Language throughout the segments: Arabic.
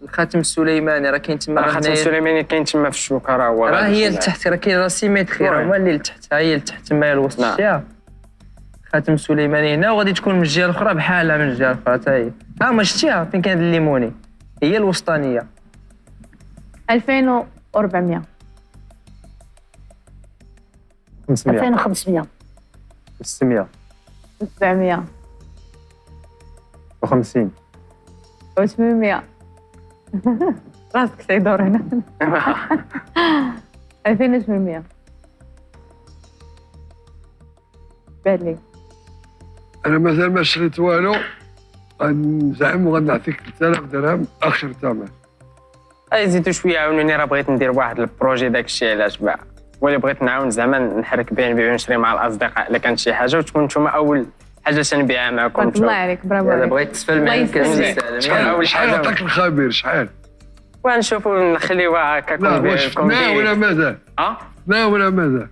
الخاتم السليماني راه كاين تما. الخاتم السليماني كاين تما في الشوكه، راه هو راه هي لتحت، راه كاين راه سيميتري، راه هما اللي لتحت، ها هي لتحت تما الوسط شتيها. الخاتم السليماني هنا، وغادي تكون من الجهه الاخرى بحالها من الجهه الاخرى حتى هي. ها ما شتيها فين كاين الليموني، هي الوسطانيه. 2400. 500. 2500. 600. 700. 50. 800. راسك تيدور هنا. 2800. بان لي. انا مازال ما شريت والو، غنزعم وغنعطيك 3000 درهم اخر ثمن. زيدوا شويه عاونوني، راه بغيت ندير واحد البروجي داك الشيء علاش باع، ولا بغيت نعاون زعما نحرك بيه نبيع ونشري مع الاصدقاء الا كانت شي حاجه، وتكون نتوما اول حاجه تنبيعها معكم. بارك الله عليك، برافو يلا عليك. بغيت تسفل معايا شحال أول شحال حاجة. عطاك الخبير شحال؟ ونشوفوا نخليوها هكاك لا ونبيع واش لكم فنا ولا مازال؟ لا ولا مازال؟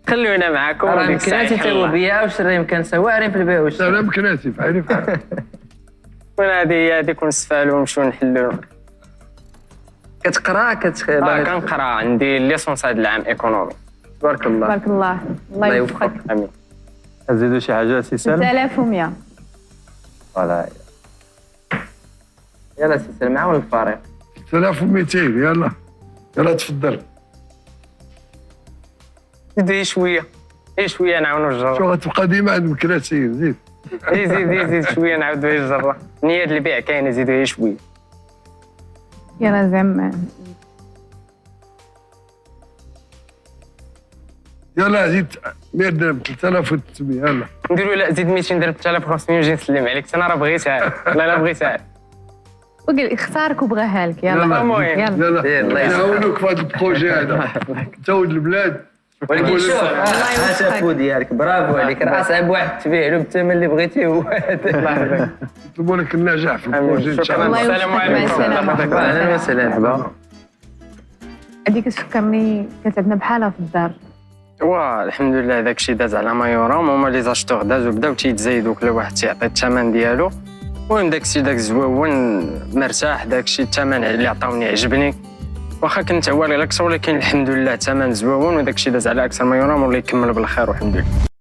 خليونا معاكم راه وديك الساعه يمكن انت وبيع وشري يمكن سواء في البيع لا لا مكناتي فعلي فعل. هذه نستفالوا ونمشيو نحلوا. كتقرا كنقرا، عندي ليسونس هذا العام ايكونومي. تبارك الله. تبارك الله، الله يوفقك. امين. نزيدوا شي حاجه سي سالم؟ 3100. فوالا. يلا سي سلمى عاون الفريق. 3200 يلا تفضل. زيد شويه نعاونوا الجره. شو غتبقى ديما عند مكناتين زيد. زيد شويه نعاودوا الجره. نية البيع كاينه، زيدوا شويه. يلا زعما يلا زيد 100 درهم 3300 يلا. نديروا لا زيد 200 درهم 3500 ونجي نسلم عليك، انا راه بغيتها. لا بغيتها. وقال اختارك وبغاها لك. يلا المهم. يلا نعاونوك في هذا البروجي هذا. انت ولد البلاد. ولكن شوف هاتفو ديالك برافو عليك، راه اصعب واحد تبيع له بالثمن اللي بغيتي هو هذا. نطلبوا لك النجاح في البروجي ان شاء شكرا. الله. السلام مع السلامة. عليكم. اهلا وسهلا. هذيك كتفكرني كانت عندنا بحالها في الدار. الحمد لله داك الشيء داز على مايورام، هما لي زاشتور دازو بداو تيتزايدوا، كل واحد تيعطي الثمن ديالو. المهم داك الشيء داك زويون مرتاح، داك الشيء الثمن اللي عطاوني عجبني، واخا كنت عوالي الاكثر، ولكن الحمد لله الثمن زويون وداك الشيء داز على اكثر مايورام والله يكمل بالخير والحمد لله.